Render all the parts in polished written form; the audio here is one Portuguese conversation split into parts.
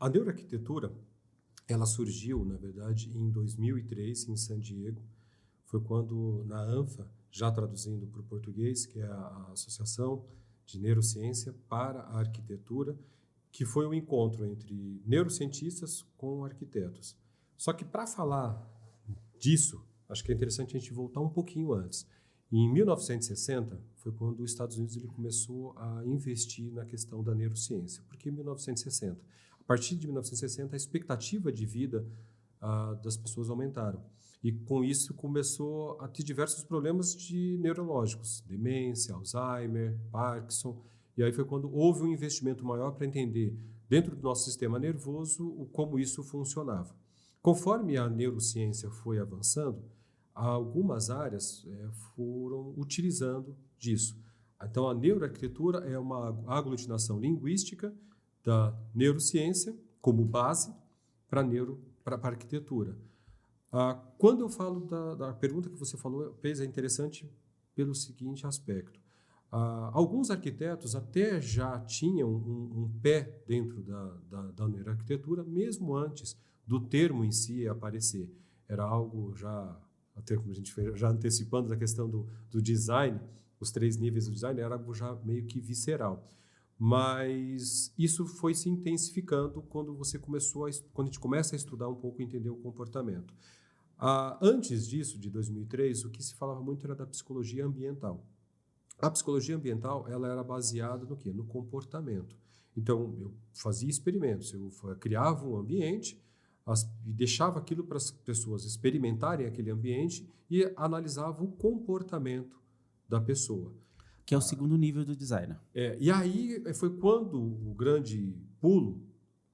A neuroarquitetura, ela surgiu, na verdade, em 2003, em San Diego. Foi quando, na ANFA, já traduzindo para o português, que é a Associação de Neurociência para a Arquitetura, que foi um encontro entre neurocientistas com arquitetos. Só que para falar disso, acho que é interessante a gente voltar um pouquinho antes. Em 1960 foi quando os Estados Unidos ele começou a investir na questão da neurociência. Por que 1960? A partir de 1960, a expectativa de vida das pessoas aumentaram. E com isso começou a ter diversos problemas neurológicos, demência, Alzheimer, Parkinson. E aí foi quando houve um investimento maior para entender, dentro do nosso sistema nervoso, como isso funcionava. Conforme a neurociência foi avançando, algumas áreas foram utilizando disso. Então, a neuroarquitetura é uma aglutinação linguística da neurociência como base para a arquitetura. Quando eu falo da pergunta que você fez, é interessante pelo seguinte aspecto. Alguns arquitetos até já tinham um pé dentro da neuroarquitetura, mesmo antes do termo em si aparecer. Era algo já, até como a gente fez, já antecipando da questão do design, os 3 níveis do design, era algo já meio que visceral. Mas isso foi se intensificando quando quando a gente começa a estudar um pouco e entender o comportamento. Antes disso, de 2003, o que se falava muito era da psicologia ambiental. A psicologia ambiental ela era baseada no quê? No comportamento. Então, eu fazia experimentos, eu criava um ambiente e deixava aquilo para as pessoas experimentarem aquele ambiente e analisava o comportamento da pessoa. Que é o segundo nível do design. E aí foi quando o grande pulo,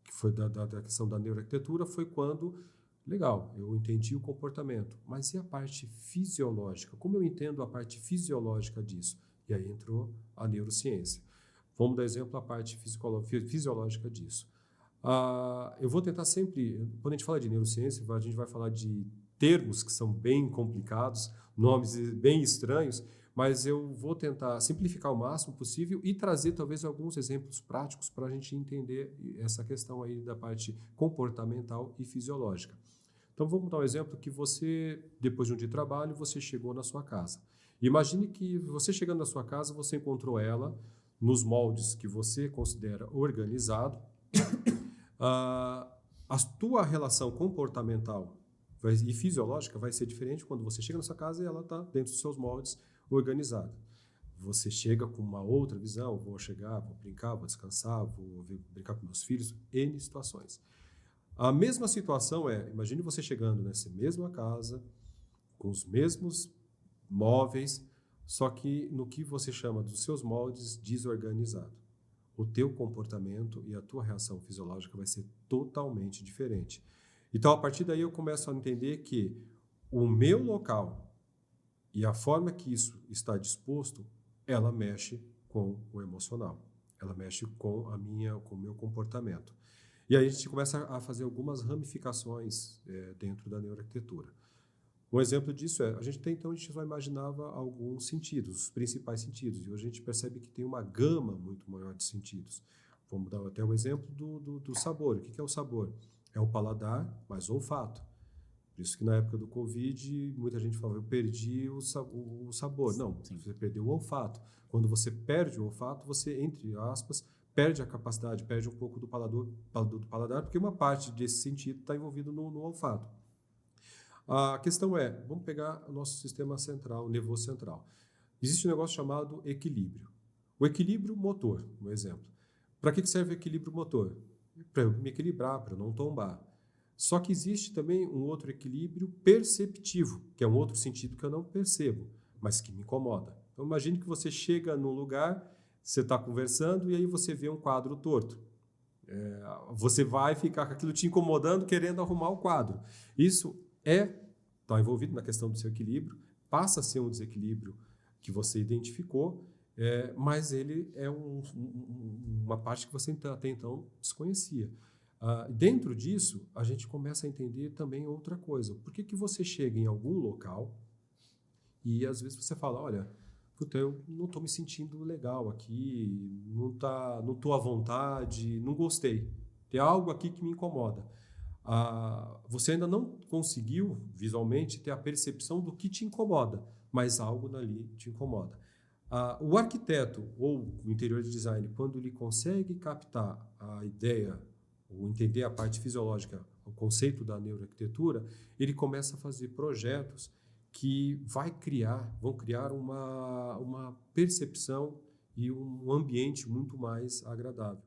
que foi da questão da neuroarquitetura, foi quando, legal, eu entendi o comportamento, mas e a parte fisiológica? Como eu entendo a parte fisiológica disso? E aí entrou a neurociência. Vamos dar exemplo a parte fisiológica disso. Eu vou tentar sempre, quando a gente fala de neurociência, a gente vai falar de termos que são bem complicados, nomes bem estranhos, mas eu vou tentar simplificar o máximo possível e trazer talvez alguns exemplos práticos para a gente entender essa questão aí da parte comportamental e fisiológica. Então vamos dar um exemplo que você, depois de um dia de trabalho, você chegou na sua casa. Imagine que você chegando na sua casa, você encontrou ela nos moldes que você considera organizado. A tua relação comportamental e fisiológica vai ser diferente quando você chega na sua casa e ela está dentro dos seus moldes organizada. Você chega com uma outra visão, vou chegar, vou brincar, vou descansar, vou brincar com meus filhos, N situações. A mesma situação imagine você chegando nessa mesma casa, com os mesmos móveis, só que no que você chama dos seus moldes desorganizado. O teu comportamento e a tua reação fisiológica vai ser totalmente diferente. Então, a partir daí, eu começo a entender que o meu local e a forma que isso está disposto, ela mexe com o emocional. Ela mexe com o meu comportamento. E aí a gente começa a fazer algumas ramificações dentro da neuroarquitetura. Um exemplo disso a gente só imaginava alguns sentidos, os principais sentidos, e hoje a gente percebe que tem uma gama muito maior de sentidos. Vamos dar até um exemplo do sabor. O que é o sabor? É o paladar mais o olfato. Por isso que na época do Covid, muita gente falava, eu perdi o sabor. Não, você perdeu o olfato. Quando você perde o olfato, você, entre aspas, perde a capacidade, perde um pouco do paladar, porque uma parte desse sentido está envolvido no olfato. A questão vamos pegar o nosso sistema central, o nervoso central. Existe um negócio chamado equilíbrio. O equilíbrio motor, um exemplo. Para que serve o equilíbrio motor? Para eu me equilibrar, para eu não tombar. Só que existe também um outro equilíbrio perceptivo, que é um outro sentido que eu não percebo, mas que me incomoda. Então, imagine que você chega num lugar, você está conversando e aí você vê um quadro torto. Você vai ficar com aquilo te incomodando, querendo arrumar o quadro. Isso está envolvido na questão do seu equilíbrio, passa a ser um desequilíbrio que você identificou, mas ele é uma parte que você até então desconhecia. Dentro disso, a gente começa a entender também outra coisa. Por que você chega em algum local e às vezes você fala, olha, eu não estou me sentindo legal aqui, não estou à vontade, não gostei. tem algo aqui que me incomoda. Você ainda não conseguiu, visualmente, ter a percepção do que te incomoda, mas algo dali te incomoda. O arquiteto ou o interior de design, quando ele consegue captar a ideia ou entender a parte fisiológica, o conceito da neuroarquitetura, ele começa a fazer projetos que vão criar uma percepção e um ambiente muito mais agradável.